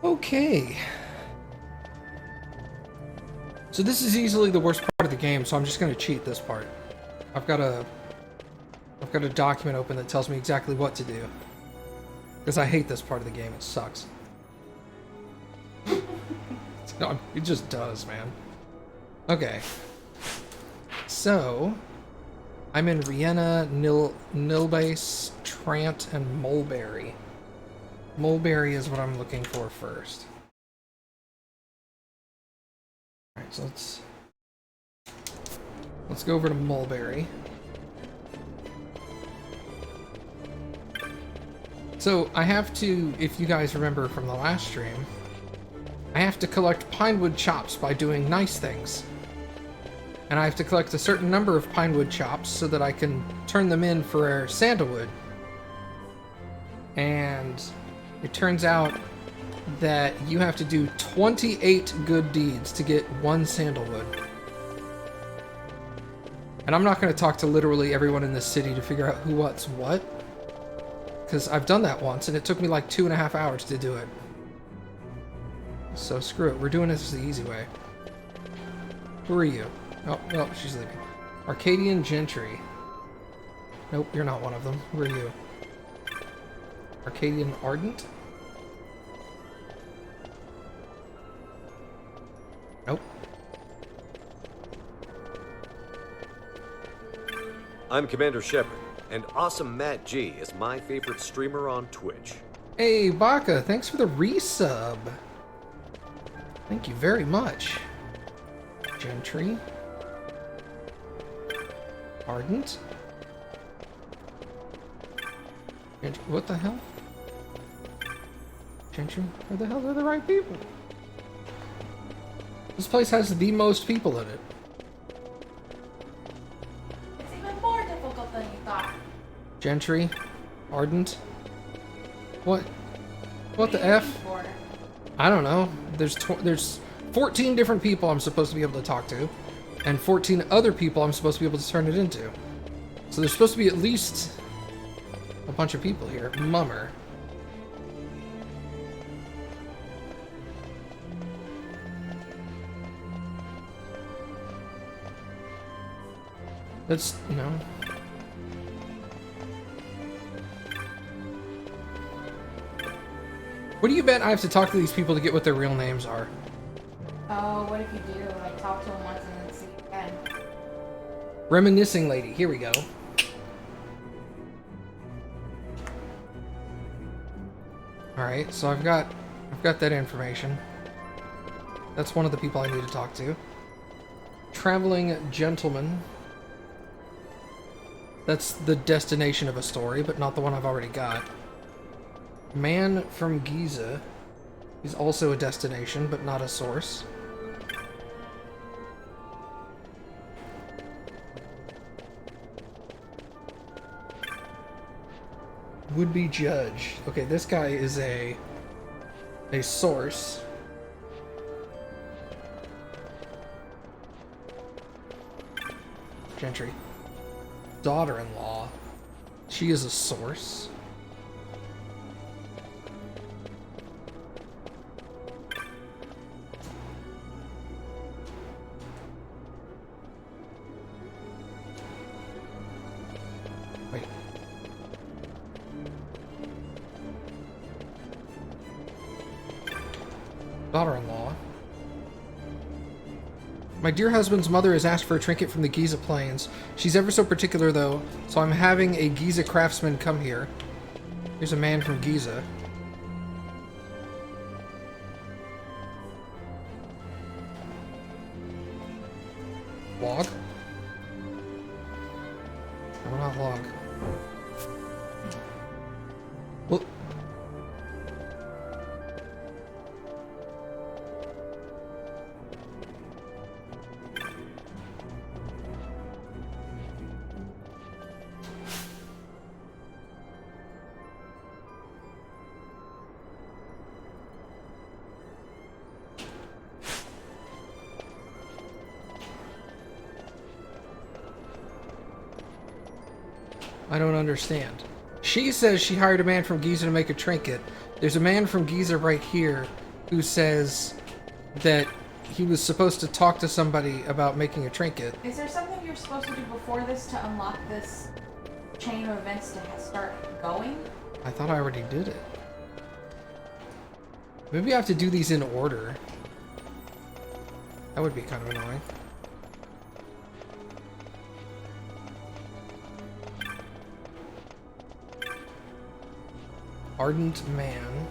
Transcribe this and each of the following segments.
Okay. So this is easily the worst part of the game, so I'm just going to cheat this part. I've got a document open that tells me exactly what to do. Because I hate this part of the game, it sucks. No, it just does, man. Okay. So, I'm in Vienna, Nilbase, Trant, and Mulberry. Mulberry is what I'm looking for first. Alright, so let's go over to Mulberry. So, I have to, if you guys remember from the last stream, I have to collect pinewood chops by doing nice things. And I have to collect a certain number of pinewood chops so that I can turn them in for sandalwood. And it turns out that you have to do 28 good deeds to get 1 sandalwood. And I'm not going to talk to literally everyone in this city to figure out who what's what. Because I've done that once and it took me like 2.5 hours to do it. So screw it, we're doing this the easy way. Who are you? Oh, well, she's leaving. Arcadian Gentry. Nope, you're not one of them. Who are you? Arcadian Ardent? Nope. I'm Commander Shepard, and AwesomeMattG is my favorite streamer on Twitch. Hey, Baka, thanks for the resub. Thank you very much. Gentry. Ardent. Gentry. What the hell? Gentry? Where the hell are the right people? This place has the most people in it. It's even more difficult than you thought. Gentry. Ardent. What? What the are you F? looking for? I don't know. There's 14 different people I'm supposed to be able to talk to, and 14 other people I'm supposed to be able to turn it into. So there's supposed to be at least a bunch of people here. Mummer. That's, you know. What do you bet I have to talk to these people to get what their real names are? Oh, what if you do? Like, talk to him once and then see again. Reminiscing lady. Here we go. Alright, so I've got that information. That's one of the people I need to talk to. Traveling gentleman. That's the destination of a story, but not the one I've already got. Man from Giza is also a destination, but not a source. Would-be judge. Okay, this guy is a source. Gentry. Daughter-in-law. She is a source. Wait. Daughter-in-law. My dear husband's mother has asked for a trinket from the Giza Plains. She's ever so particular, though, so I'm having a Giza craftsman come here. Here's a man from Giza. Log? No, not log. Well... I don't understand. She says she hired a man from Giza to make a trinket. There's a man from Giza right here who says that he was supposed to talk to somebody about making a trinket. Is there something you're supposed to do before this to unlock this chain of events to start going? I thought I already did it. Maybe I have to do these in order. That would be kind of annoying. Ardent man.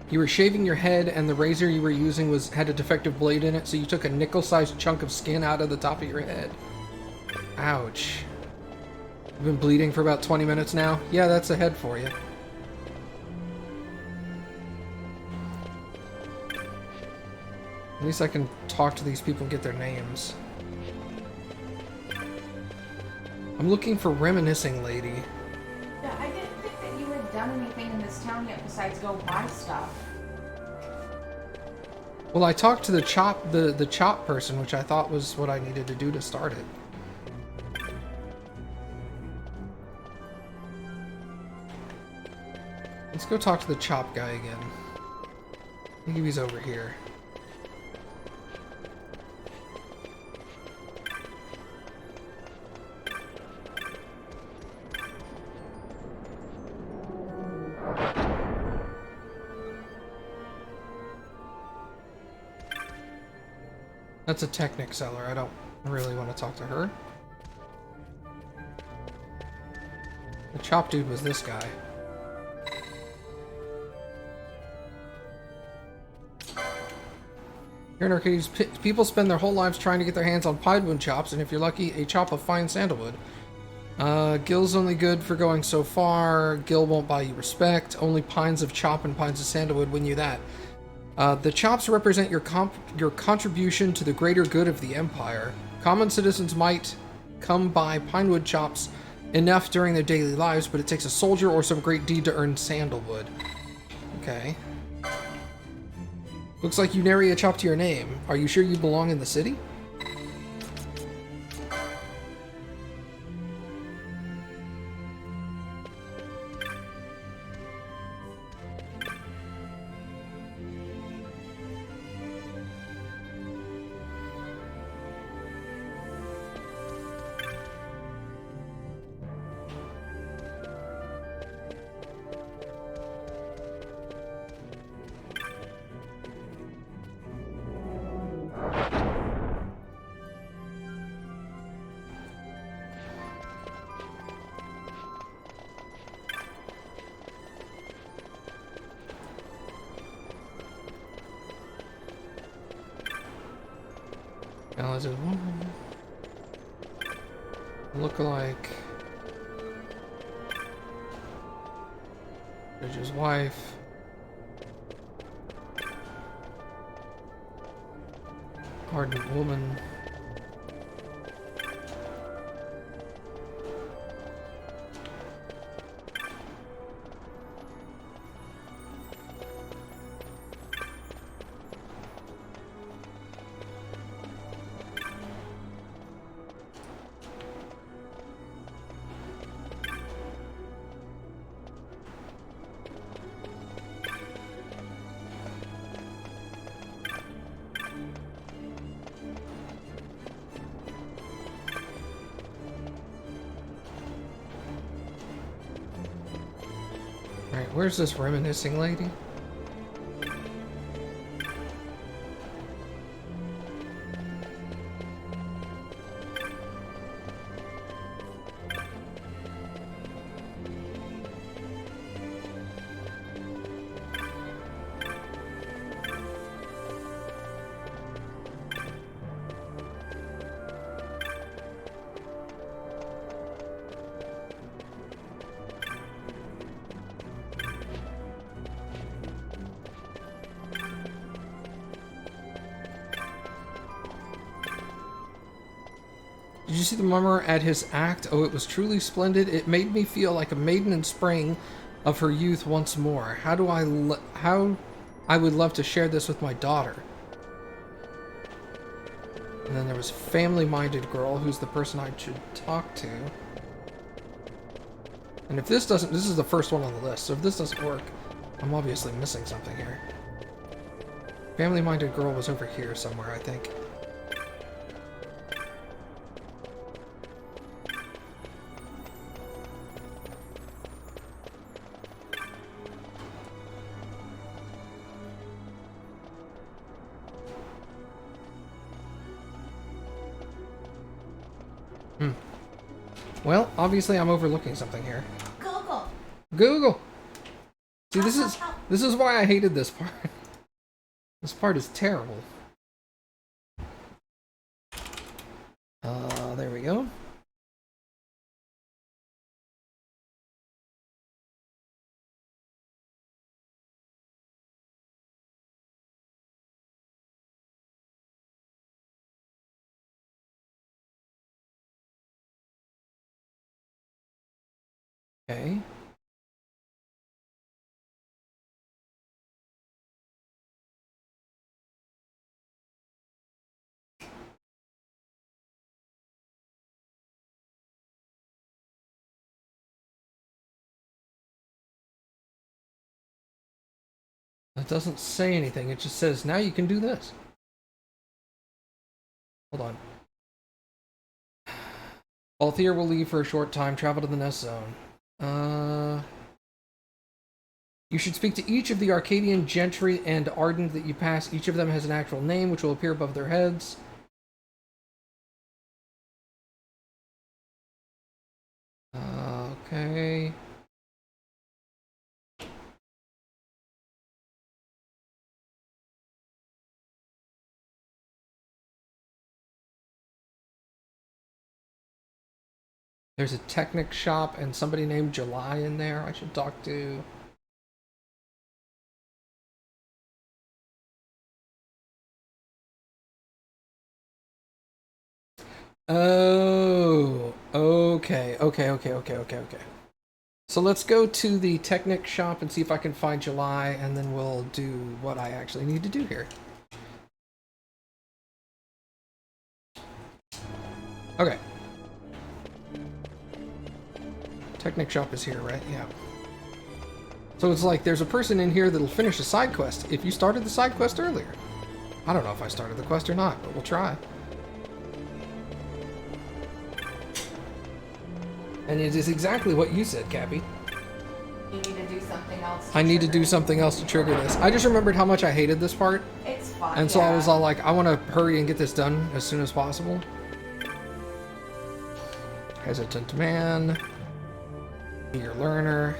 You were shaving your head and the razor you were using had a defective blade in it, so you took a nickel-sized chunk of skin out of the top of your head. Ouch. You've been bleeding for about 20 minutes now? Yeah, that's a head for you. At least I can talk to these people and get their names. I'm looking for Reminiscing Lady. Yeah, I didn't think that you had done anything in this town yet besides go buy stuff. Well, I talked to the chop person, which I thought was what I needed to do to start it. Let's go talk to the chop guy again. I think he's over here. That's a Technic Cellar. I don't really want to talk to her. The chop dude was this guy. Here in Arcades, people spend their whole lives trying to get their hands on pinewood chops, and if you're lucky, a chop of fine sandalwood. Gil's only good for going so far. Gil won't buy you respect. Only pines of chop and pines of sandalwood win you that. The chops represent your contribution to the greater good of the Empire. Common citizens might come by pinewood chops enough during their daily lives, but it takes a soldier or some great deed to earn sandalwood. Okay. Looks like you nary a chop to your name. Are you sure you belong in the city? Al-Cid woman. Look-alike. Judge's wife. Ardent woman. Alright, where's this Reminiscing Lady? Did you see the mummer at his act? Oh, it was truly splendid. It made me feel like a maiden in spring of her youth once more. How I would love to share this with my daughter. And then there was family-minded girl, who's the person I should talk to. And if this doesn't, this is the first one on the list, so if this doesn't work, I'm obviously missing something here. Family-minded girl was over here somewhere, I think. Well, obviously I'm overlooking something here. Google. Google! See, this is why I hated this part. This part is terrible. There we go. Okay. It doesn't say anything, it just says, now you can do this. Hold on. Althea will leave for a short time, travel to the nest zone. You should speak to each of the Arcadian gentry and ardent that you pass. Each of them has an actual name, which will appear above their heads. Okay. There's a Technic Shop and somebody named July in there I should talk to. Oh, okay. So let's go to the Technic Shop and see if I can find July, and then we'll do what I actually need to do here. Okay. Technic Shop is here, right? Yeah. So it's like there's a person in here that'll finish a side quest if you started the side quest earlier. I don't know if I started the quest or not, but we'll try. And it is exactly what you said, Cappy. You need to do something else. I need to do something else to trigger this. I just remembered how much I hated this part. It's fun. And so I was all like, I want to hurry and get this done as soon as possible. Hesitant man. Eager learner.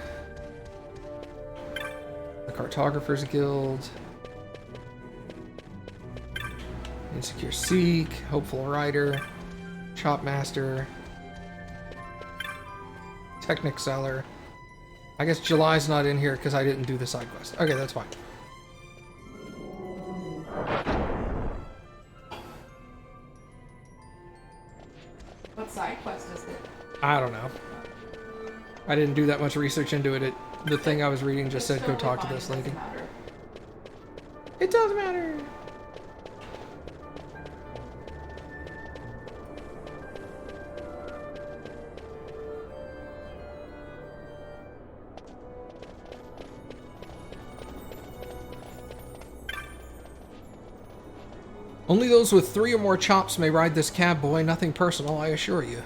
The Cartographer's Guild. Insecure Seek. Hopeful Rider. Chop Master. Technic Cellar. I guess July's not in here because I didn't do the side quest. Okay, that's fine. What side quest is it? I don't know. I didn't do that much research into it. The thing I was reading just said go talk to this lady. It does matter. Only those with 3 or more chops may ride this cab, boy. Nothing personal, I assure you.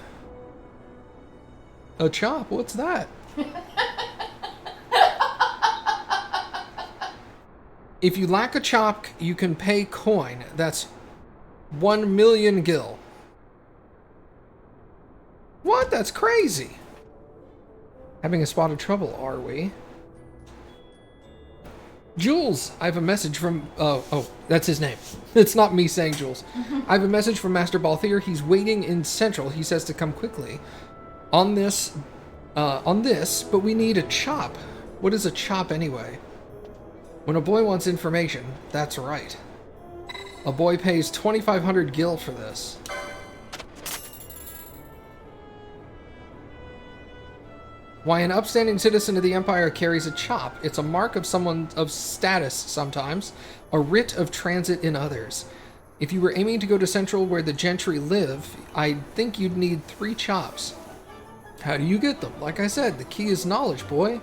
A chop? What's that? If you lack a chop, you can pay coin. That's 1 million gil. What? That's crazy. Having a spot of trouble, are we? Jules, I have a message from... Oh, that's his name. It's not me saying Jules. I have a message from Master Balthier. He's waiting in Central. He says to come quickly. On this, but we need a chop. What is a chop anyway? When a boy wants information, that's right. A boy pays 2,500 gil for this. Why an upstanding citizen of the Empire carries a chop. It's a mark of someone of status sometimes, a writ of transit in others. If you were aiming to go to Central where the gentry live, I think you'd need 3 chops. How do you get them? Like I said, the key is knowledge, boy.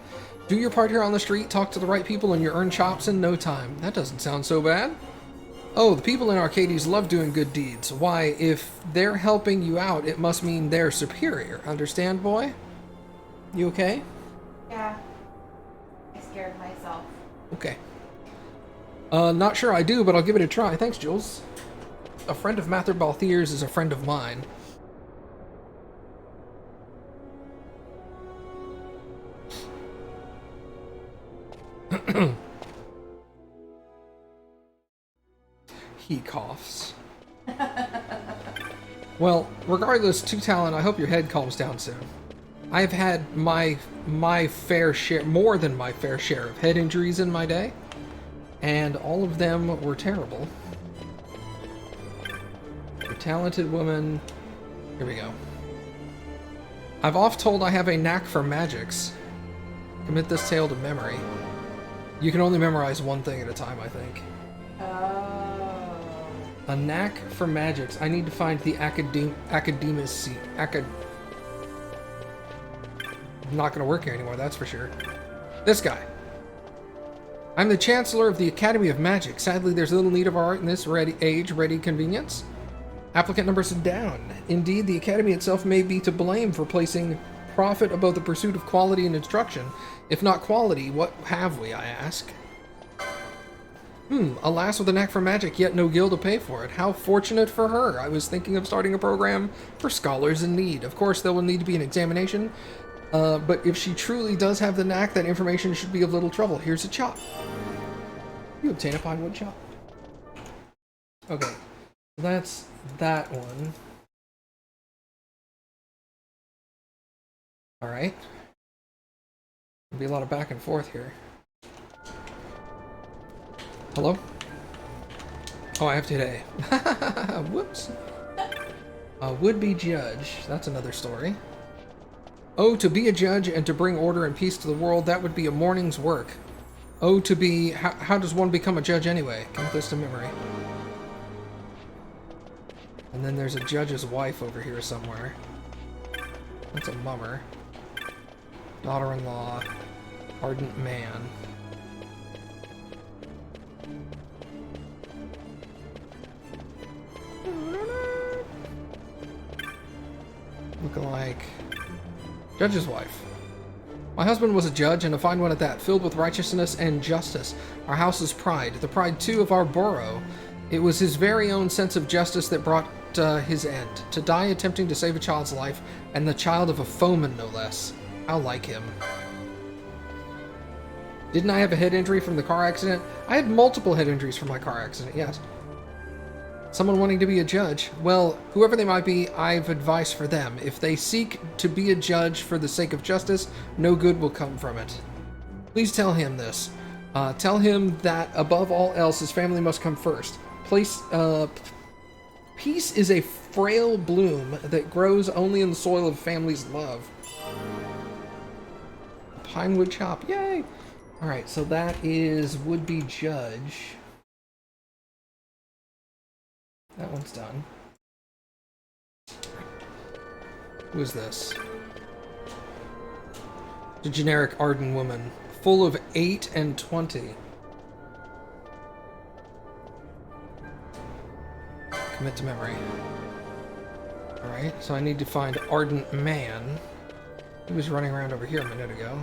Do your part here on the street, talk to the right people, and you earn chops in no time. That doesn't sound so bad. Oh, the people in Arcades love doing good deeds. Why, if they're helping you out, it must mean they're superior. Understand, boy? You okay? Yeah. I scared myself. Okay. Not sure I do, but I'll give it a try. Thanks, Jules. A friend of Mather Balthier's is a friend of mine. He coughs. Well, regardless, Two Talon, I hope your head calms down soon. I've had my fair share, more than my fair share of head injuries in my day, and all of them were terrible. A talented woman. Here we go. I've oft told I have a knack for magics. Commit this tale to memory. You can only memorize one thing at a time, I think. Oh. A knack for magics. I need to find the academacy. Not gonna work here anymore, that's for sure. This guy. I'm the Chancellor of the Academy of Magic. Sadly, there's little need of art in this ready convenience. Applicant numbers are down. Indeed, the Academy itself may be to blame for placing profit above the pursuit of quality in instruction. If not quality, what have we, I ask? A lass with a knack for magic, yet no guild to pay for it. How fortunate for her. I was thinking of starting a program for scholars in need. Of course, there will need to be an examination, but if she truly does have the knack, that information should be of little trouble. Here's a chop. You obtain a pinewood chop. Okay, that's that one. Alright. There'll be a lot of back and forth here. Hello? Oh, I have today. Whoops. A would-be judge. That's another story. Oh, to be a judge and to bring order and peace to the world, that would be a morning's work. Oh, to be... How does one become a judge anyway? Commit this to memory. And then there's a judge's wife over here somewhere. That's a mummer. Daughter-in-law. Ardent man. Looking like... Judge's wife. My husband was a judge, and a fine one at that, filled with righteousness and justice. Our house's pride, the pride, too, of our borough. It was his very own sense of justice that brought his end. To die attempting to save a child's life, and the child of a foeman, no less. How like him. Didn't I have a head injury from the car accident? I had multiple head injuries from my car accident, yes. Someone wanting to be a judge. Well, whoever they might be, I've advice for them. If they seek to be a judge for the sake of justice, no good will come from it. Please tell him this. Tell him that above all else, his family must come first. Peace is a frail bloom that grows only in the soil of family's love. Pinewood chop, yay! Alright, so that is would-be judge. That one's done. Who is this? The generic Arden woman, full of 8 and 20. Commit to memory. Alright, so I need to find Ardent Man. He was running around over here a minute ago.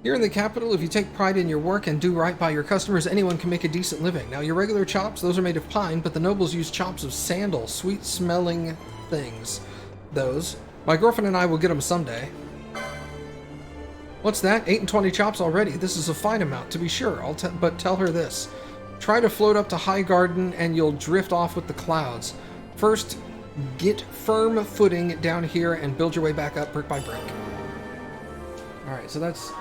Here in the capital, if you take pride in your work and do right by your customers, anyone can make a decent living. Now, your regular chops, those are made of pine, but the nobles use chops of sandal, sweet-smelling things. Those. My girlfriend and I will get them someday. What's that? 8 and 20 chops already. This is a fine amount, to be sure, but tell her this. Try to float up to High Garden, and you'll drift off with the clouds. First, get firm footing down here and build your way back up brick by brick. Alright, so that's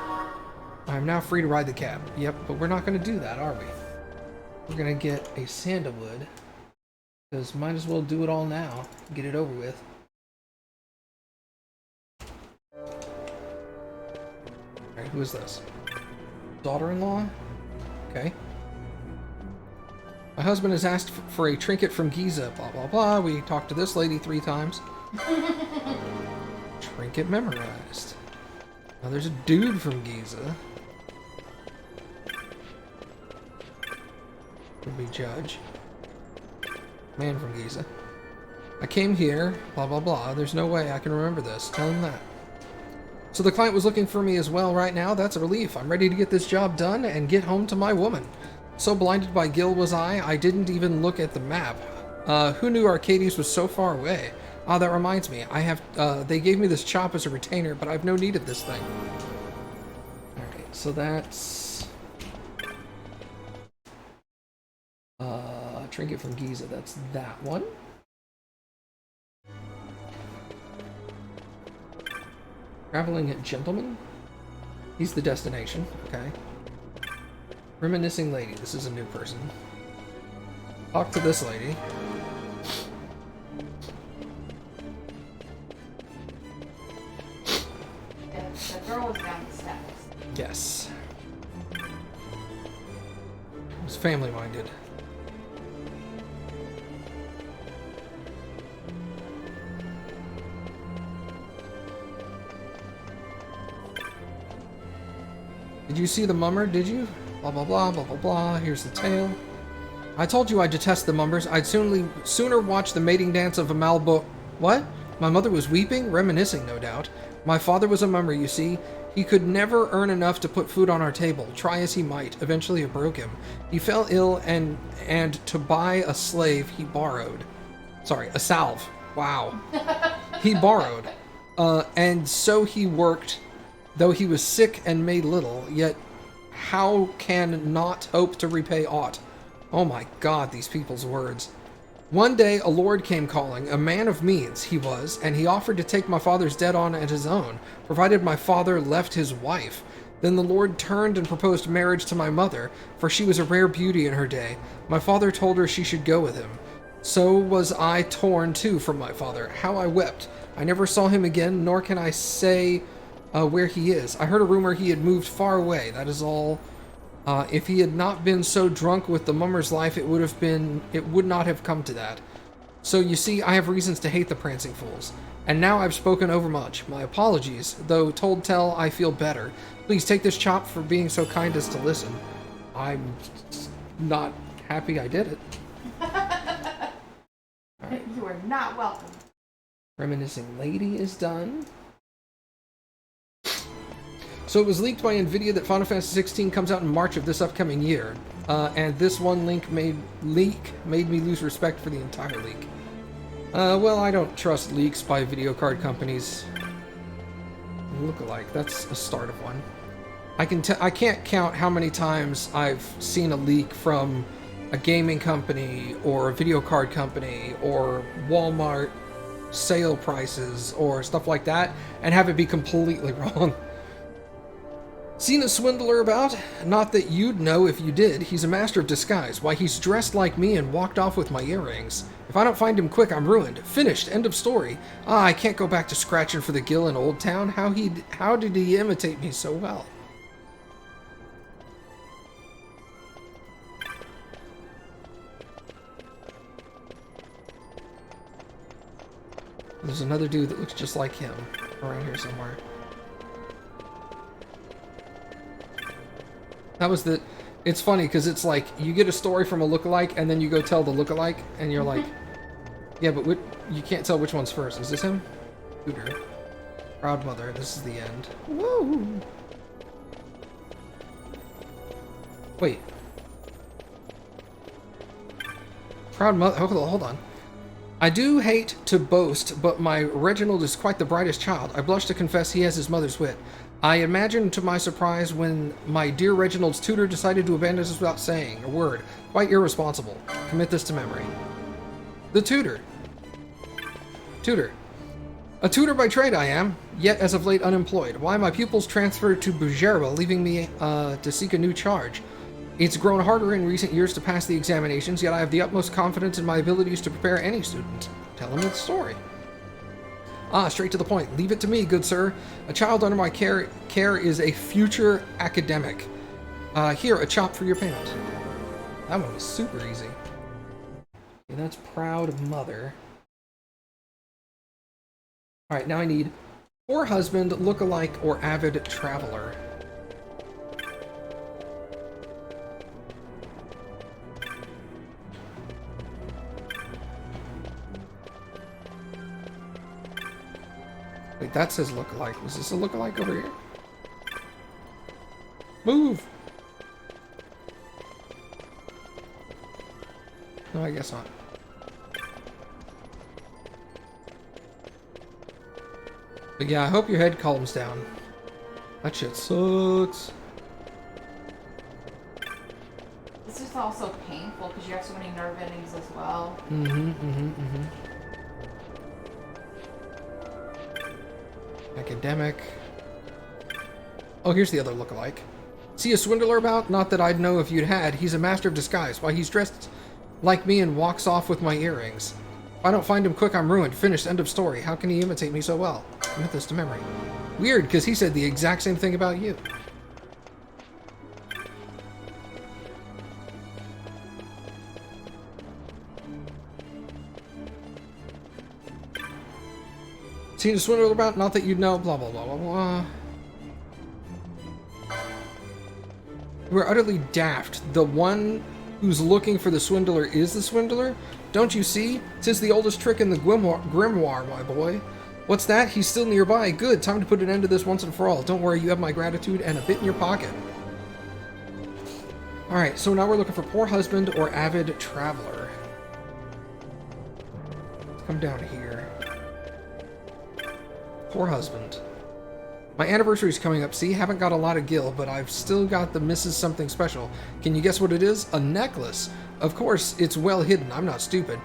I'm now free to ride the cab. Yep, but we're not going to do that, are we? We're going to get a sandalwood. Because might as well do it all now. Get it over with. Alright, who is this? Daughter-in-law? Okay. My husband has asked for a trinket from Giza, blah blah blah. We talked to this lady 3 times. Trinket memorized. Now there's a dude from Giza. Could be Judge. Man from Giza. I came here, blah blah blah. There's no way I can remember this. Tell him that. So the client was looking for me as well right now. That's a relief. I'm ready to get this job done and get home to my woman. So blinded by Gil was I didn't even look at the map. Who knew Arcades was so far away? Ah, that reminds me. I have, they gave me this chop as a retainer, but I've no need of this thing. Alright, so that's... trinket from Giza, that's that one. Traveling gentleman? He's the destination, okay. Reminiscing lady, this is a new person. Talk to this lady. The girl was down the steps. Yes. He's family-minded. Did you see the mummer, did you? Blah, blah, blah, blah, blah, blah. Here's the tale. I told you I detest the mummers. I'd sooner watch the mating dance of a Malbo... What? My mother was weeping? Reminiscing, no doubt. My father was a mummer, you see. He could never earn enough to put food on our table, try as he might. Eventually it broke him. He fell ill and to buy a slave, he borrowed. Sorry, a salve. Wow. He borrowed. And so he worked... Though he was sick and made little, yet how can not hope to repay aught? Oh my God, these people's words. One day a lord came calling, a man of means he was, and he offered to take my father's debt on at his own, provided my father left his wife. Then the lord turned and proposed marriage to my mother, for she was a rare beauty in her day. My father told her she should go with him. So was I torn too from my father. How I wept. I never saw him again, nor can I say... where he is. I heard a rumor he had moved far away, that is all. If he had not been so drunk with the mummer's life, it would not have come to that. So you see, I have reasons to hate the prancing fools. And now I've spoken overmuch. My apologies, though told tell I feel better. Please take this chop for being so kind as to listen. I'm not happy I did it. Right. You are not welcome. Reminiscing lady is done. So it was leaked by Nvidia that Final Fantasy XVI comes out in March of this upcoming year, and this one leak made me lose respect for the entire leak. Well, I don't trust leaks by video card companies. Look-alike, that's a start of one. I can't count how many times I've seen a leak from a gaming company or a video card company or Walmart sale prices or stuff like that and have it be completely wrong. Seen a swindler about? Not that you'd know if you did. He's a master of disguise. Why, he's dressed like me and walked off with my earrings. If I don't find him quick, I'm ruined. Finished. End of story. Ah, I can't go back to scratching for the Gill in Old Town. How did he imitate me so well? There's another dude that looks just like him around here somewhere. That was the... It's funny, because it's like, you get a story from a lookalike, and then you go tell the lookalike, and you're like, yeah, but you can't tell which one's first. Is this him? Tutor. Proud mother. This is the end. Woo! Wait. Proud mother... Hold on. I do hate to boast, but my Reginald is quite the brightest child. I blush to confess he has his mother's wit. I imagine to my surprise when my dear Reginald's tutor decided to abandon us without saying a word. Quite irresponsible. Commit this to memory. The tutor. Tutor. A tutor by trade I am, yet as of late unemployed. Why my pupils transferred to Bujerba, leaving me to seek a new charge. It's grown harder in recent years to pass the examinations, yet I have the utmost confidence in my abilities to prepare any student. Tell him the story. Ah, straight to the point. Leave it to me, good sir. A child under my care is a future academic. Here, a chop for your payment. That one was super easy. Okay, that's proud mother. Alright, now I need poor husband, look-alike, or avid traveler. Wait, that says look-alike. Was this a look-alike over here? Move! No, I guess not. But yeah, I hope your head calms down. That shit sucks. It's just also painful because you have so many nerve endings as well. Academic. Oh, here's the other lookalike. See a swindler about? Not that I'd know if you'd had. He's a master of disguise. Why, he's dressed like me and walks off with my earrings. If I don't find him quick, I'm ruined. Finished. End of story. How can he imitate me so well? Commit this to memory. Weird, because he said the exact same thing about you. Seen a swindler about? Not that you'd know. Blah, blah, blah, blah, blah. We're utterly daft. The one who's looking for the swindler is the swindler? Don't you see? 'Tis the oldest trick in the grimoire, my boy. What's that? He's still nearby. Good. Time to put an end to this once and for all. Don't worry, you have my gratitude and a bit in your pocket. Alright, so now we're looking for poor husband or avid traveler. Let's come down here. Poor husband. My anniversary's coming up, see? Haven't got a lot of gil, but I've still got the Mrs. Something Special. Can you guess what it is? A necklace. Of course, it's well hidden. I'm not stupid.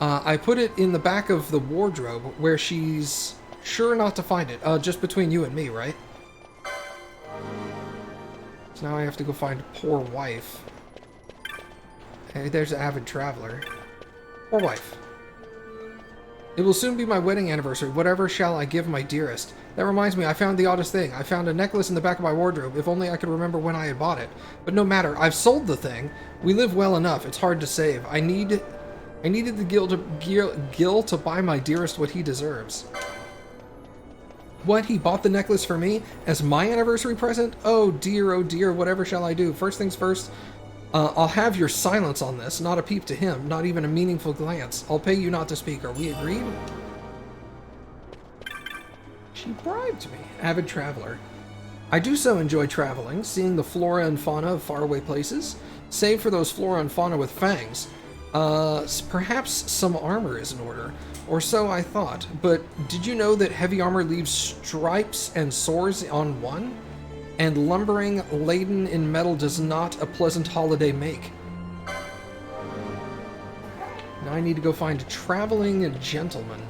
I put it in the back of the wardrobe where she's sure not to find it. Just between you and me, right? So now I have to go find poor wife. Hey, there's avid traveler. Poor wife. It will soon be my wedding anniversary. Whatever shall I give my dearest? That reminds me, I found the oddest thing. I found a necklace in the back of my wardrobe. If only I could remember when I had bought it. But no matter, I've sold the thing. We live well enough. It's hard to save. I needed the gil to buy my dearest what he deserves. What? He bought the necklace for me as my anniversary present? Oh dear, whatever shall I do? First things first, I'll have your silence on this. Not a peep to him, not even a meaningful glance. I'll pay you not to speak. Are we agreed? She bribed me. Avid traveler. I do so enjoy traveling, seeing the flora and fauna of faraway places, save for those flora and fauna with fangs. Perhaps some armor is in order, or so I thought, but did you know that heavy armor leaves stripes and sores on one? And lumbering laden in metal does not a pleasant holiday make. Now I need to go find a traveling gentleman.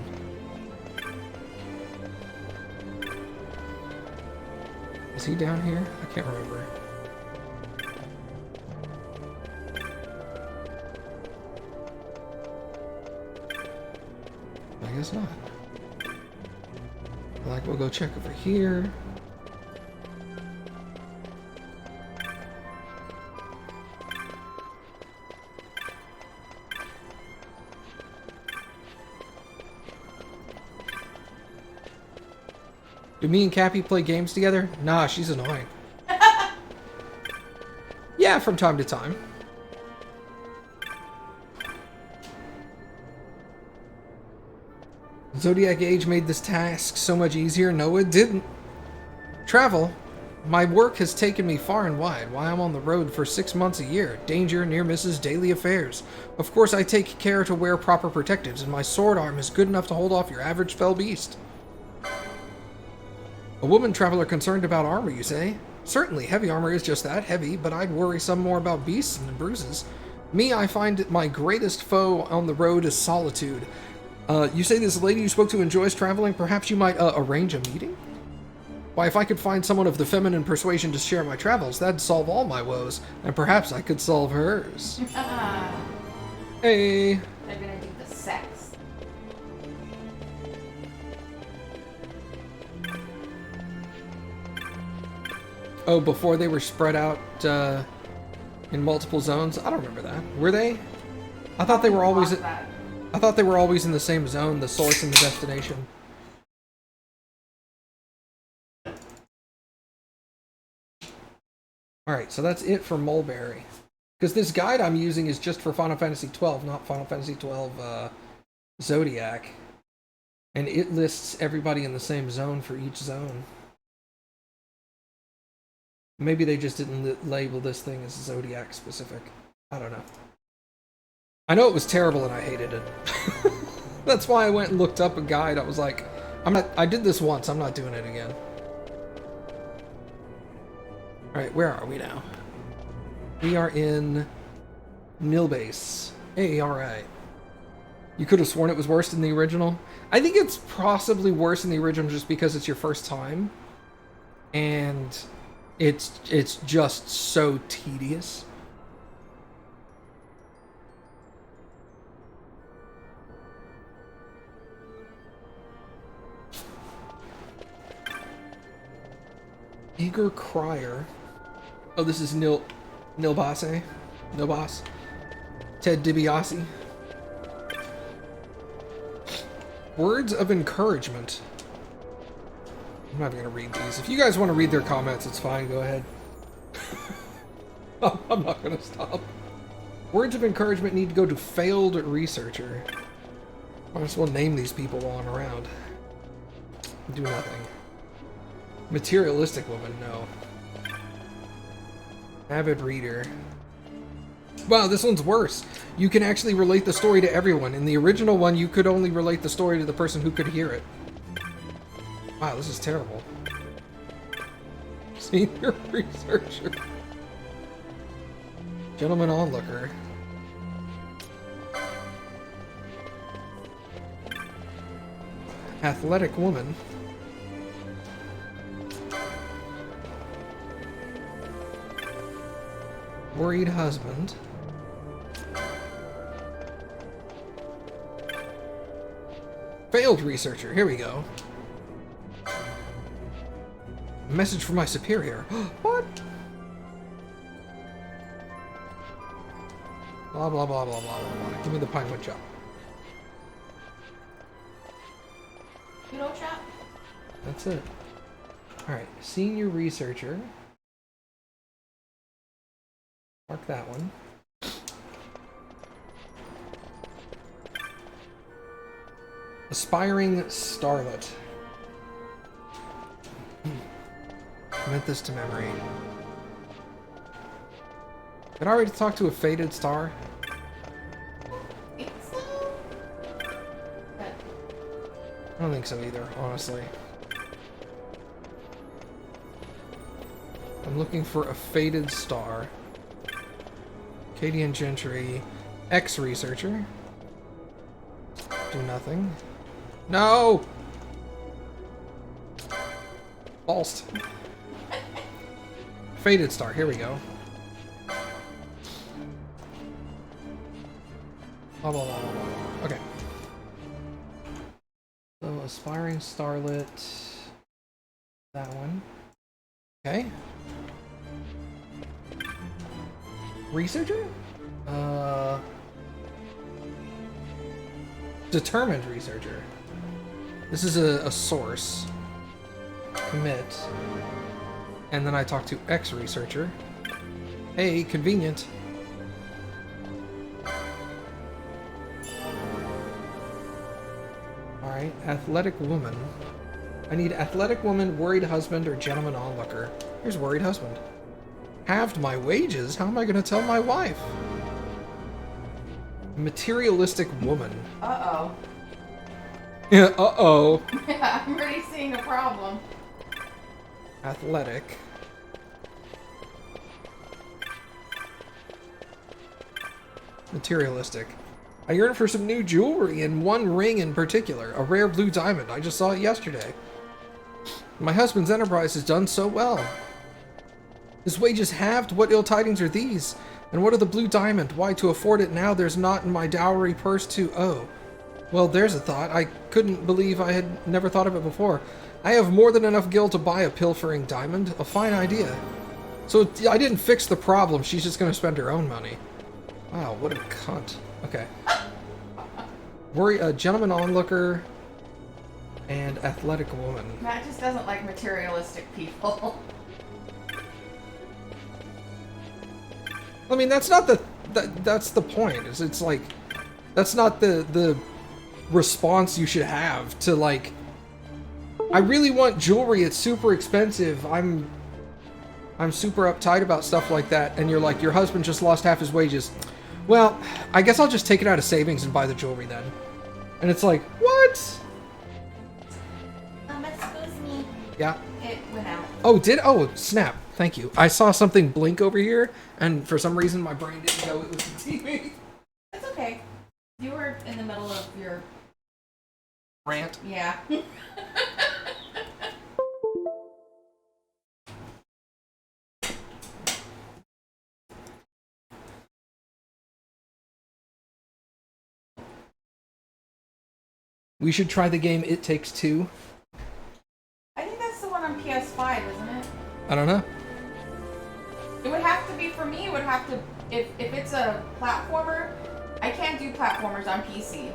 Is he down here? I can't remember. I guess not. Like, we'll go check over here. Do me and Cappy play games together? Nah, she's annoying. Yeah, from time to time. Zodiac Age made this task so much easier. No, it didn't. Travel. My work has taken me far and wide. Why, I'm on the road for 6 months a year. Danger, near misses, daily affairs. Of course, I take care to wear proper protectives, and my sword arm is good enough to hold off your average fell beast. A woman traveler concerned about armor, you say? Certainly, heavy armor is just that, heavy, but I'd worry some more about beasts and bruises. Me, I find my greatest foe on the road is solitude. You say this lady you spoke to enjoys traveling? Perhaps you might arrange a meeting? Why, if I could find someone of the feminine persuasion to share my travels, that'd solve all my woes, and perhaps I could solve hers. Hey! They're gonna do the sex. Oh, before they were spread out in multiple zones? I don't remember that. Were they? I thought they were always... I thought they were always in the same zone, the source and the destination. Alright, so that's it for Mulberry. Because this guide I'm using is just for Final Fantasy XII, not Final Fantasy XII Zodiac. And it lists everybody in the same zone for each zone. Maybe they just didn't label this thing as Zodiac specific. I don't know. I know it was terrible and I hated it. That's why I went and looked up a guide. I was like, I did this once, I'm not doing it again. Alright, where are we now? We are in Nilbase. Hey, alright. You could have sworn it was worse than the original. I think it's possibly worse than the original just because it's your first time. And it's just so tedious. Eager Crier. Oh, this is Nilbase. Nilbas. Ted DiBiase. Words of encouragement. I'm not going to read these. If you guys want to read their comments, it's fine. Go ahead. I'm not going to stop. Words of encouragement need to go to failed researcher. Might as well name these people while I'm around. Do nothing. Materialistic woman, no. Avid reader. Wow, this one's worse. You can actually relate the story to everyone. In the original one, you could only relate the story to the person who could hear it. Wow, this is terrible. Senior researcher. Gentleman onlooker. Athletic woman. Worried husband. Failed researcher. Here we go. Message from my superior. What? Blah, blah, blah, blah, blah, blah, blah. Give me the pinewood chop. You know, chap? That's it. Alright, senior researcher. Mark that one. Aspiring starlet. Commit this to memory. Did I already talk to a fated star? Think so? But I don't think so either, honestly. I'm looking for a fated star. Cadian Gentry. Ex-researcher. Do nothing. No! False. Fated star, here we go. Blah, blah, blah, blah, blah. Okay. So, aspiring starlet. That one. Okay. Researcher? Determined researcher. This is a source. Commit. And then I talk to ex-researcher. Hey, convenient. Alright, athletic woman. I need athletic woman, worried husband, or gentleman onlooker. Here's worried husband. Halved my wages? How am I going to tell my wife? Materialistic woman. uh-oh. Yeah, uh-oh. Yeah, I'm already seeing a problem. Athletic. Materialistic. I yearn for some new jewelry, and one ring in particular, a rare blue diamond. I just saw it yesterday. My husband's enterprise has done so well. His wages halved? What ill tidings are these? And what of the blue diamond? Why, to afford it now, there's not in my dowry purse to... Oh. Well, there's a thought. I couldn't believe I had never thought of it before. I have more than enough gil to buy a pilfering diamond. A fine idea. So I didn't fix the problem. She's just going to spend her own money. Wow, what a cunt. Okay. Worry, a gentleman onlooker and athletic woman. Matt just doesn't like materialistic people. I mean, that's not the... that's the point. It's like... That's not the response you should have to, like... I really want jewelry. It's super expensive. I'm super uptight about stuff like that. And you're like, your husband just lost half his wages. Well, I guess I'll just take it out of savings and buy the jewelry then. And it's like, what? Excuse me. Yeah. It went out. Oh, did? Oh, snap. Thank you. I saw something blink over here, and for some reason my brain didn't know it was the TV. That's okay. You were in the middle of your... Rant. Yeah. We should try the game It Takes Two. I think that's the one on PS5, isn't it? I don't know. It would have to be, for me, it would have to... If it's a platformer, I can't do platformers on PC.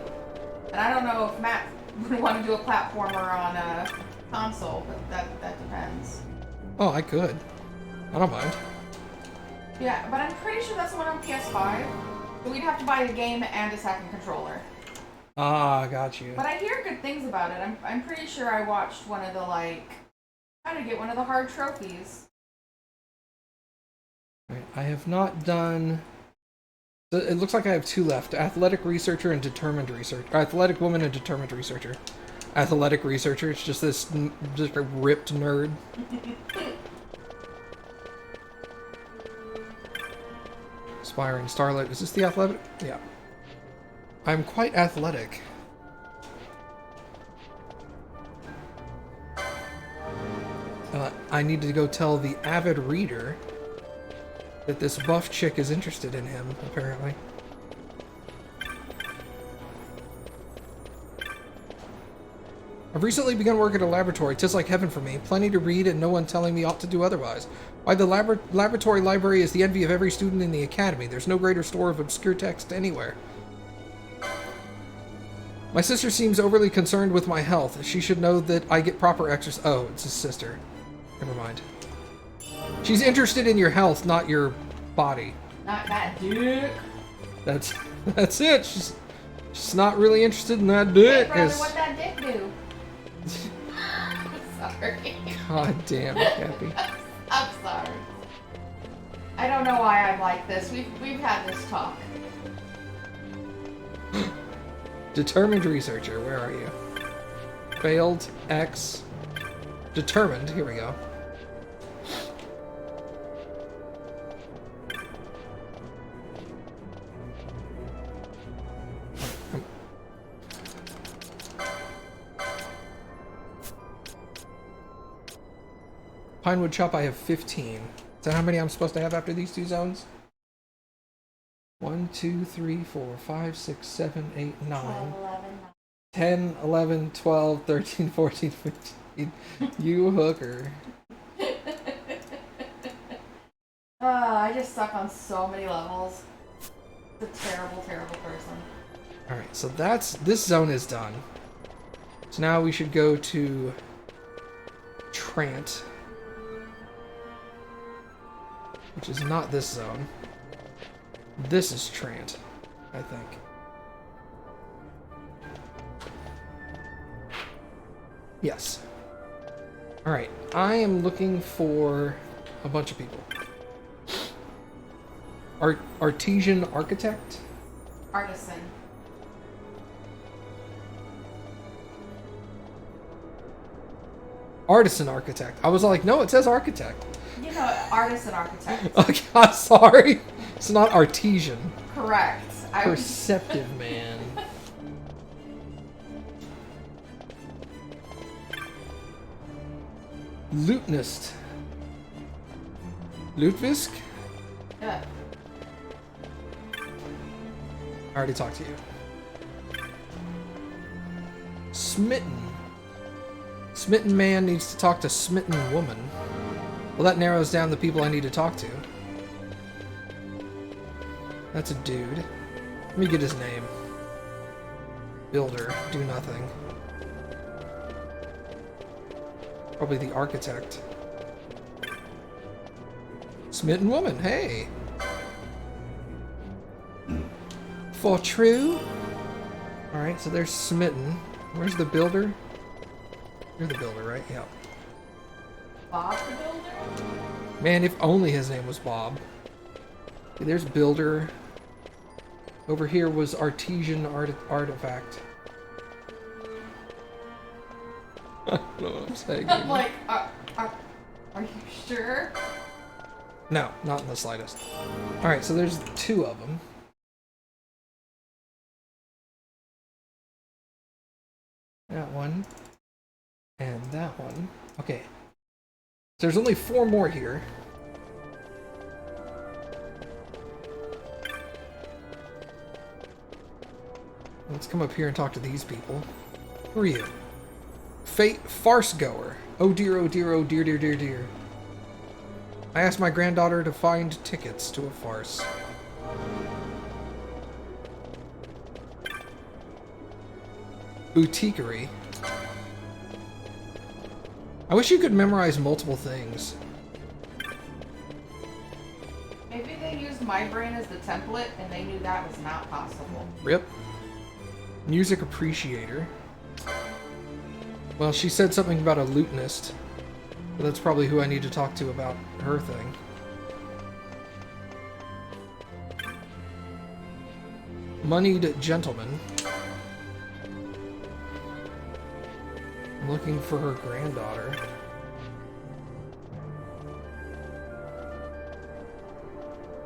And I don't know if Matt would want to do a platformer on a console, but that depends. Oh, I could. I don't mind. Yeah, but I'm pretty sure that's the one on PS5. So we'd have to buy the game and a second controller. Ah, got you. But I hear good things about it. I'm pretty sure I watched one of the, like... Trying to get one of the hard trophies. Right, I have not done... It looks like I have two left. Athletic researcher and determined researcher. Athletic woman and determined researcher. Athletic researcher, it's just this just a ripped nerd. Aspiring starlet. Is this the athletic? Yeah. I'm quite athletic. I need to go tell the avid reader that this buff chick is interested in him, apparently. I've recently begun work at a laboratory. 'Tis like heaven for me. Plenty to read and no one telling me ought to do otherwise. Why, the laboratory library is the envy of every student in the academy. There's no greater store of obscure text anywhere. My sister seems overly concerned with my health. She should know that I get proper exercise. Oh, it's his sister. Never mind. She's interested in your health, not your body. Not that dick. That's it. She's not really interested in that dick. Hey, brother, what that dick do? Sorry. God damn it, Cappy. I'm sorry. I don't know why I'm like this. We've had this talk. Determined researcher, where are you? Failed, X. Determined, here we go. Pinewood Chop, I have 15. Is that how many I'm supposed to have after these two zones? 1, 2, 3, 4, 5, 6, 7, 8, 9, 10, 11, 12, 13, 14, 15. You hooker. I just suck on so many levels. It's a terrible, terrible person. Alright, so this zone is done. So now we should go to Trant, which is not this zone. This is Trant, I think. Yes. Alright, I am looking for a bunch of people. Artesian architect? Artisan. Artisan architect. I was like, no, it says architect. You know, artisan architect. Okay, I'm sorry. It's not artesian. Correct. Perceptive man. Lutenist. Lutefisk? Yeah. I already talked to you. Smitten. Smitten man needs to talk to smitten woman. Well, that narrows down the people I need to talk to. That's a dude. Let me get his name. Builder. Do nothing. Probably the architect. Smitten woman. Hey. For true. Alright, so there's smitten. Where's the builder? You're the builder, right? Yeah. Bob the Builder? Man, if only his name was Bob. Okay, there's builder. Over here was artesian artifact. I don't know what I'm saying. I'm like, are you sure? No, not in the slightest. Alright, so there's two of them. That one. And that one. Okay. So there's only 4 more here. Let's come up here and talk to these people. Who are you? Farce goer. Oh dear, oh dear, oh dear, dear, dear, dear. I asked my granddaughter to find tickets to a farce. Boutiquerie. I wish you could memorize multiple things. Maybe they used my brain as the template and they knew that was not possible. Rip. Music appreciator. Well, she said something about a lutenist. But that's probably who I need to talk to about her thing. Moneyed gentleman. I'm looking for her granddaughter.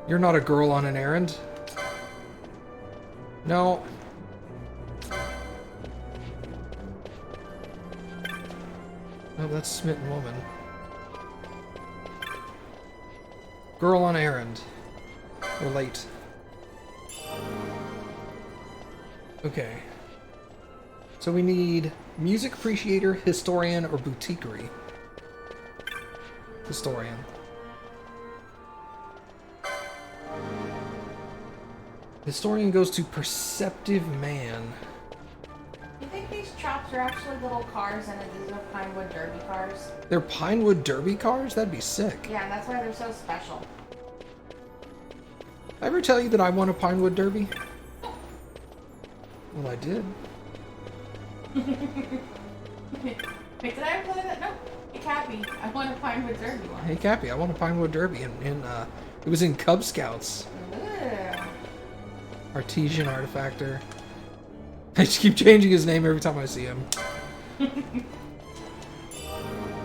You're not a girl on an errand? No. Oh, that's smitten woman. Girl on errand. We're late. Okay. So we need music appreciator, historian, or boutiquerie. Historian. Historian goes to perceptive man. You think these chops are actually little cars and these are Pinewood Derby cars? They're Pinewood Derby cars? That'd be sick. Yeah, and that's why they're so special. Did I ever tell you that I won a Pinewood Derby? Well, I did. Wait, did I ever play that? No. Hey, Cappy, I won a Pinewood Derby one. Hey, Cappy, I won a Pinewood Derby it was in Cub Scouts. Ugh. Artesian artifactor. I just keep changing his name every time I see him.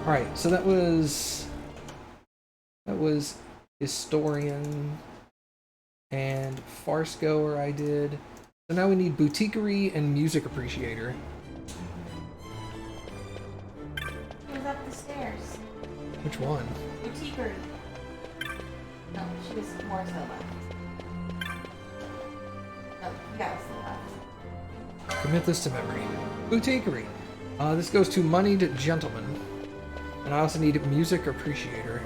Alright, so that was historian and farce goer I did. So now we need boutiquerie and music appreciator. She was up the stairs. Which one? Boutiquerie. No, she was more to the left. No, yeah, it's to the left. Commit this to memory. Boutiquerie. This goes to moneyed gentleman. And I also need a music appreciator.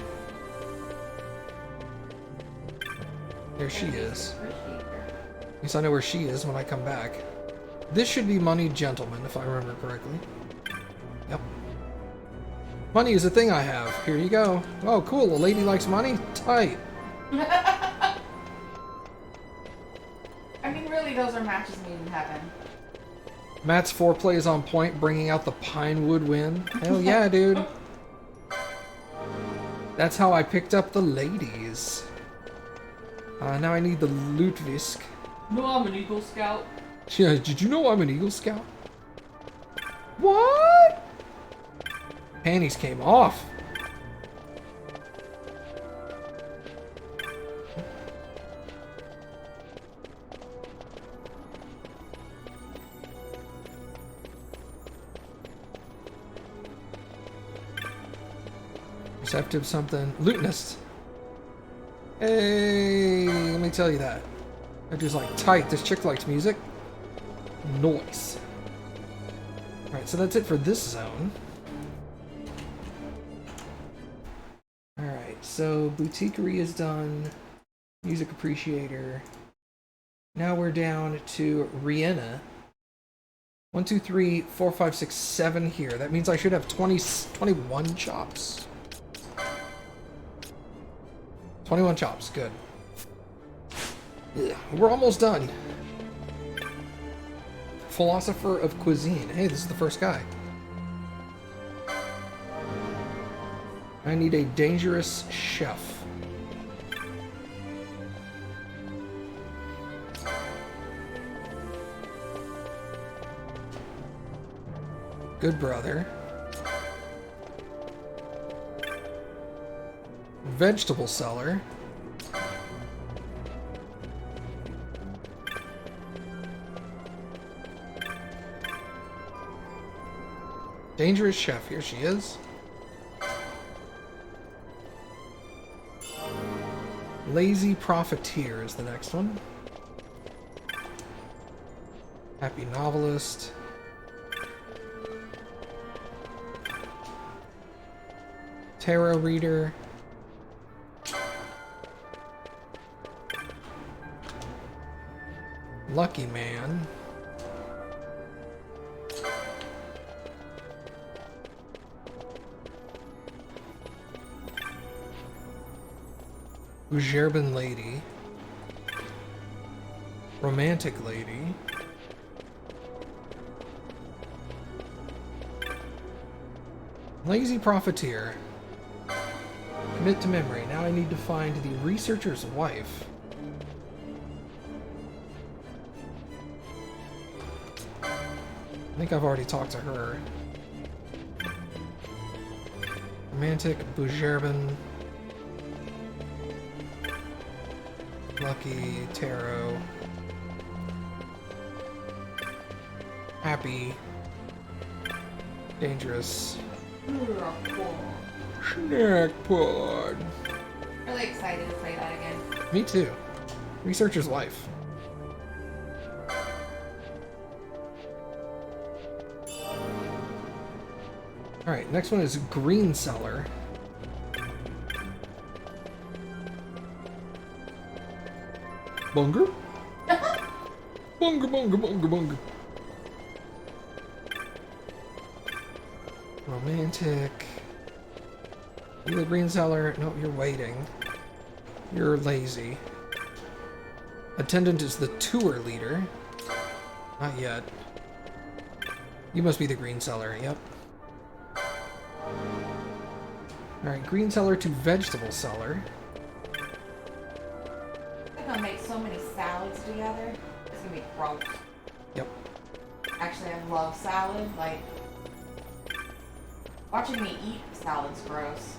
There she is. At least I know where she is when I come back. This should be moneyed gentleman, if I remember correctly. Yep. Money is a thing I have. Here you go. Oh, cool. A lady likes money? Tight. I mean, really, those are matches made in heaven. Matt's foreplay is on point, bringing out the Pinewood win. Hell yeah, dude. That's how I picked up the ladies. Now I need the Lutefisk. No, I'm an Eagle Scout. Yeah, did you know I'm an Eagle Scout? What? Panties came off. Receptive something. Lutenist. Hey, let me tell you that. That dude's like, tight, this chick likes music. Noise. Alright, so that's it for this zone. Alright, so Boutiquerie is done. Music Appreciator. Now we're down to Rihanna. 1, 2, 3, 4, 5, 6, 7 here. That means I should have 21 chops. 21 chops, good. Yeah, we're almost done. Philosopher of Cuisine. Hey, this is the first guy. I need a dangerous chef. Good brother. Vegetable seller. Dangerous chef, here she is. Lazy profiteer is the next one. Happy novelist. Tarot reader. Lucky man. Ujerban lady. Romantic lady. Lazy profiteer. Commit to memory. Now I need to find the researcher's wife. I think I've already talked to her. Romantic, Bujerban. Lucky, tarot. Happy. Dangerous. Snack pod. Really excited to play that again. Me too. Researcher's wife. Alright, next one is Green Cellar. Bunger? Bunger, bunger, bunger, bunger. Romantic. You the Green Cellar? No, you're waiting. You're lazy. Attendant is the tour leader. Not yet. You must be the Green Cellar, yep. Alright, Green Cellar to Vegetable Cellar. I'm gonna make so many salads together. It's gonna be gross. Yep. Actually, I love salad. Like, watching me eat salad's gross.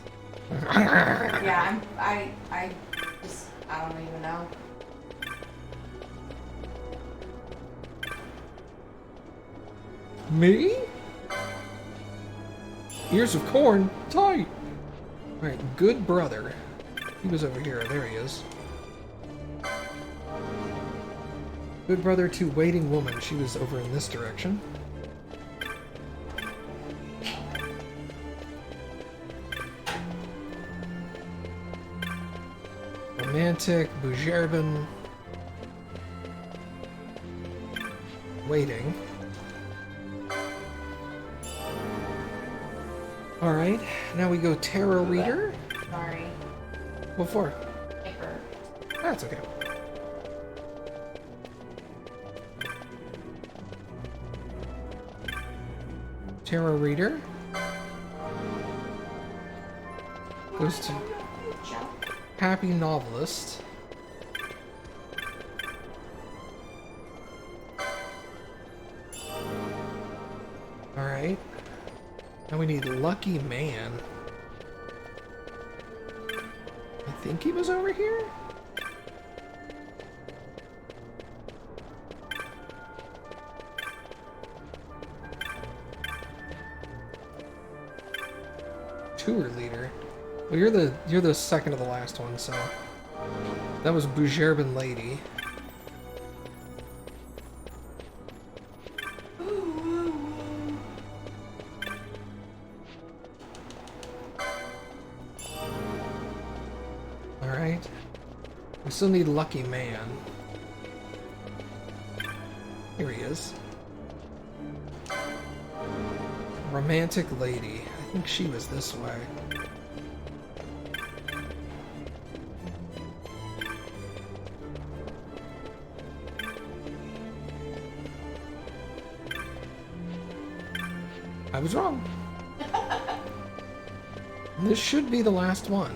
Yeah, I don't even know. Me? Ears of corn? Tight! Alright, good brother. He was over here. There he is. Good brother to waiting woman. She was over in this direction. Romantic, Bujerban. Waiting. Alright, now we go tarot reader. Sorry. What for? Paper. That's okay. Tarot reader. Goes to happy novelist. Alright. Now we need lucky man. I think he was over here? Tour leader. Well, you're the second to the last one, so that was Bujerbin Lady. All right. We still need Lucky Man. Here he is. Romantic Lady. I think she was this way. I was wrong. This should be the last one.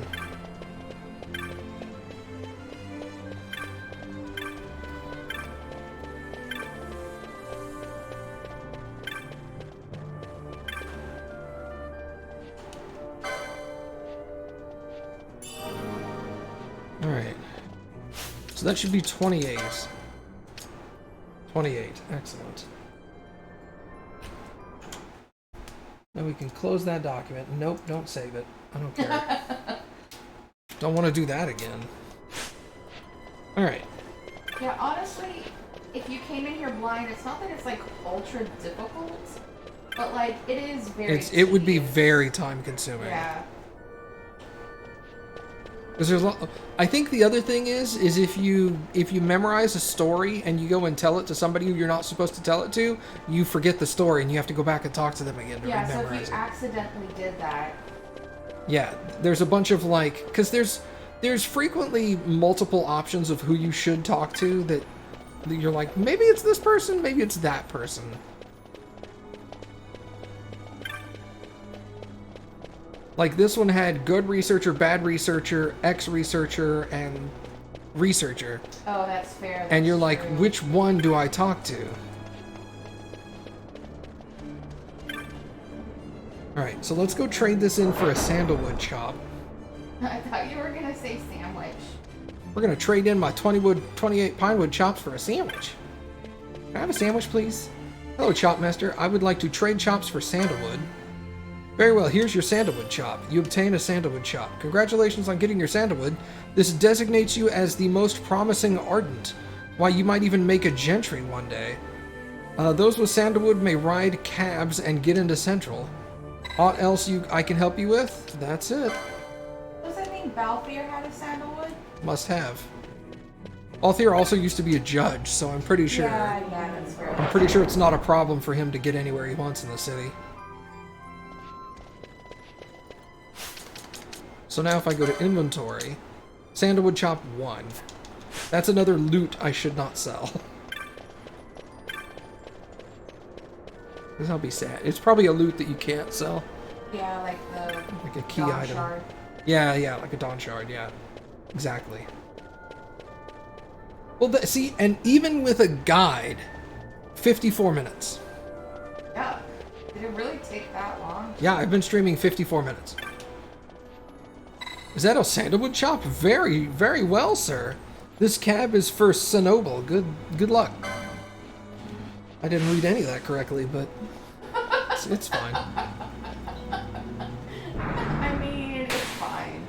Alright. So that should be 28. 28. Excellent. Now we can close that document. Nope, don't save it. I don't care. Don't want to do that again. Alright. Yeah, honestly, if you came in here blind, it's not that it's like ultra difficult, but like it is very It would be tedious. very time consuming. Yeah. Because there's a lot, I think the other thing is if you memorize a story and you go and tell it to somebody who you're not supposed to tell it to, you forget the story and you have to go back and talk to them again to Yeah, so memorize if you it. accidentally did that. Yeah, there's a bunch of like, because there's frequently multiple options of who you should talk to that you're like, maybe it's this person, maybe it's that person. Like this one had good researcher, bad researcher, ex-researcher, and researcher. Oh, that's fair. And you're that's like, true. which one do I talk to? Alright, so let's go trade this in for a sandalwood chop. I thought you were gonna say sandwich. We're gonna trade in my 28 pinewood chops for a sandwich. Can I have a sandwich, please? Hello, Chopmaster. I would like to trade chops for sandalwood. Very well, here's your sandalwood chop. You obtain a sandalwood chop. Congratulations on getting your sandalwood. This designates you as the most promising ardent. Why, you might even make a gentry one day. Those with sandalwood may ride cabs and get into Central. Aught else I can help you with? That's it. Does that mean Balthier had a sandalwood? Must have. Althea also used to be a judge, so I'm pretty sure. Yeah, that's fair. I'm pretty sure it's not a problem for him to get anywhere he wants in the city. So now if I go to inventory, sandalwood chop 1. That's another loot I should not sell. Because I'll be sad. It's probably a loot that you can't sell. Yeah, like the Like a key Dawn item. Shard. Yeah, like a Dawn Shard, yeah. Exactly. Well, see, and even with a guide, 54 minutes. Yeah. Did it really take that long? Yeah, I've been streaming 54 minutes. Is that a sandalwood chop? Very, very well, sir. This cab is for Sinoble. Good luck. I didn't read any of that correctly, but it's fine. I mean, it's fine.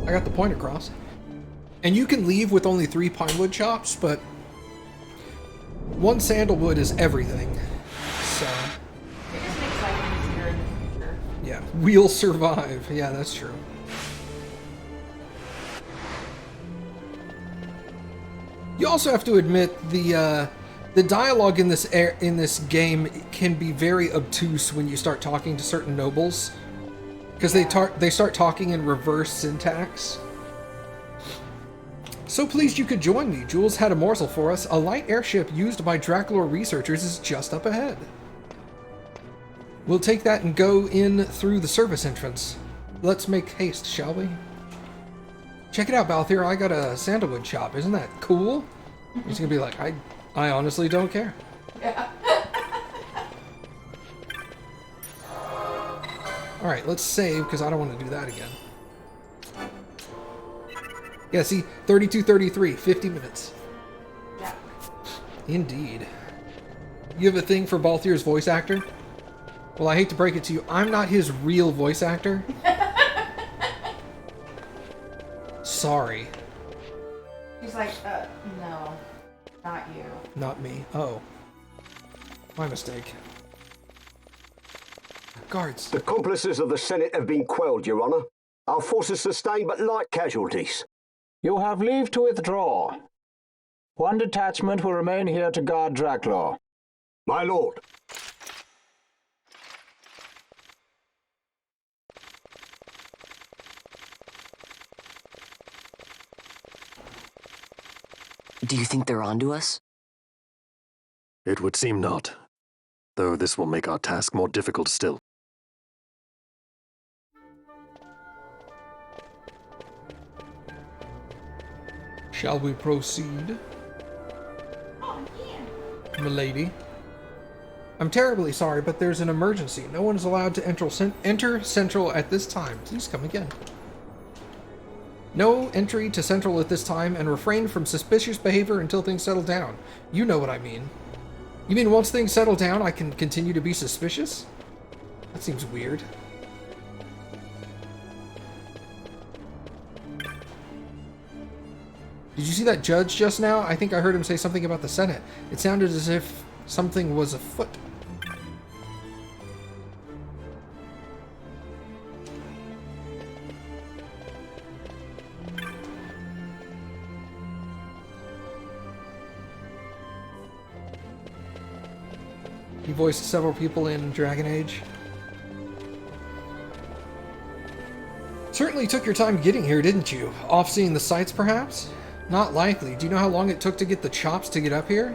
I got the point across. And you can leave with only 3 pinewood chops, but 1 sandalwood is everything. So, It just makes life easier in the future. yeah, we'll survive. Yeah, that's true. You also have to admit the dialogue in this game can be very obtuse when you start talking to certain nobles, because they start talking in reverse syntax. So pleased you could join me. Jules had a morsel for us. A light airship used by Draculor researchers is just up ahead. We'll take that and go in through the service entrance. Let's make haste, shall we? Check it out, Balthier. I got a sandalwood chop. Isn't that cool? He's gonna be like, I honestly don't care. Yeah. Alright, let's save, because I don't want to do that again. Yeah, see, 32:33, 50 minutes. Yeah. Indeed. You have a thing for Balthier's voice actor? Well, I hate to break it to you, I'm not his real voice actor. Sorry. He's like, no, not you. Not me. Oh. My mistake. Guards. The accomplices of the Senate have been quelled, Your Honor. Our forces sustained but light casualties. You have leave to withdraw. One detachment will remain here to guard Draculaur. My lord. Do you think they're onto us? It would seem not, though this will make our task more difficult still. Shall we proceed? Oh, yeah. Milady. I'm terribly sorry, but there's an emergency. No one is allowed to enter Central at this time. Please come again. No entry to Central at this time, and refrain from suspicious behavior until things settle down. You know what I mean. You mean once things settle down, I can continue to be suspicious? That seems weird. Did you see that judge just now? I think I heard him say something about the Senate. It sounded as if something was afoot. He voiced several people in Dragon Age. Certainly took your time getting here, didn't you? Off seeing the sights, perhaps? Not likely. Do you know how long it took to get the chops to get up here?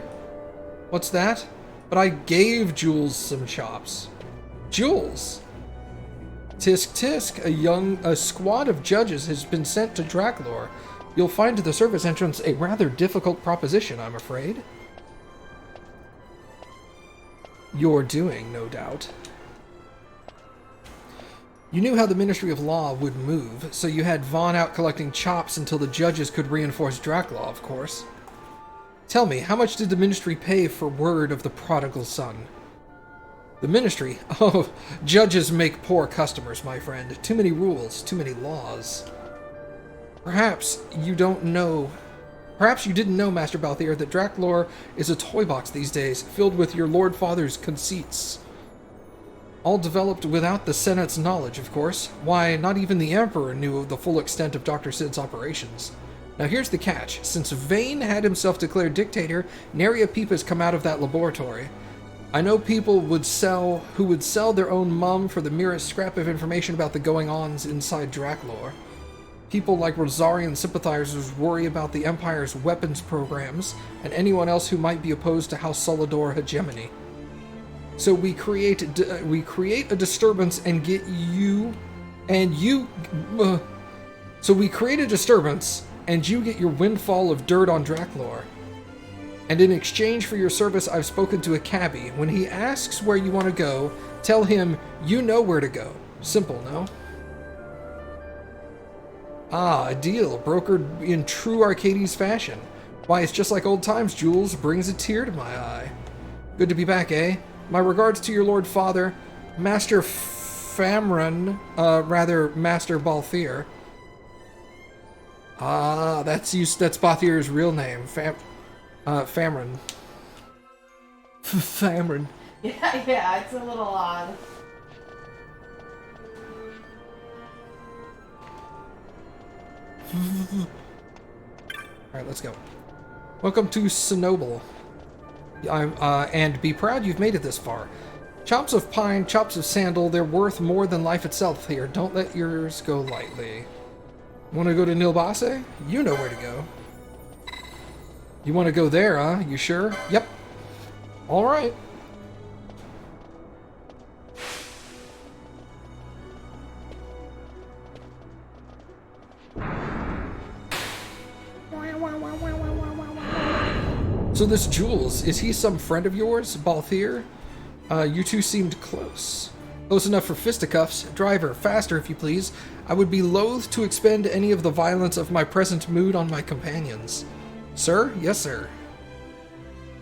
What's that? But I gave Jules some chops. Jules? Tisk tisk, a squad of judges has been sent to Draculaur. You'll find at the service entrance a rather difficult proposition, I'm afraid. You're doing, no doubt. You knew how the Ministry of Law would move, so you had Vaughn out collecting chops until the judges could reinforce Draculaur, of course. Tell me, how much did the Ministry pay for word of the prodigal son? The Ministry? Oh, judges make poor customers, my friend. Too many rules, too many laws. Perhaps you didn't know, Master Balthier, that Draculaur is a toy box these days, filled with your Lord Father's conceits. All developed without the Senate's knowledge, of course. Why, not even the Emperor knew of the full extent of Dr. Cid's operations. Now here's the catch. Since Vane had himself declared dictator, nary a peep has come out of that laboratory. I know people who would sell their own mum for the merest scrap of information about the going-ons inside Draculaur. People like Rosarian sympathizers worry about the Empire's weapons programs, and anyone else who might be opposed to House Solidor hegemony. So we create a disturbance and get you, and you. So we create a disturbance, and you get your windfall of dirt on Draculaur. And in exchange for your service, I've spoken to a cabbie. When he asks where you want to go, tell him you know where to go. Simple, no? Ah, a deal brokered in true Arcades fashion. Why, it's just like old times, Jules. Brings a tear to my eye. Good to be back, eh? My regards to your Lord Father, Master Famran, Master Balthier. Ah, that's Balthier's real name, Famran. Famran. Yeah, it's a little odd. Alright, let's go. Welcome to Sinoble. And be proud you've made it this far. Chops of pine, chops of sandal, they're worth more than life itself here. Don't let yours go lightly. Want to go to Nilbase? You know where to go. You want to go there, huh? You sure? Yep. Alright. So this Jules, is he some friend of yours, Balthier? You two seemed close. Close enough for fisticuffs. Driver, faster if you please. I would be loath to expend any of the violence of my present mood on my companions. Sir? Yes, sir.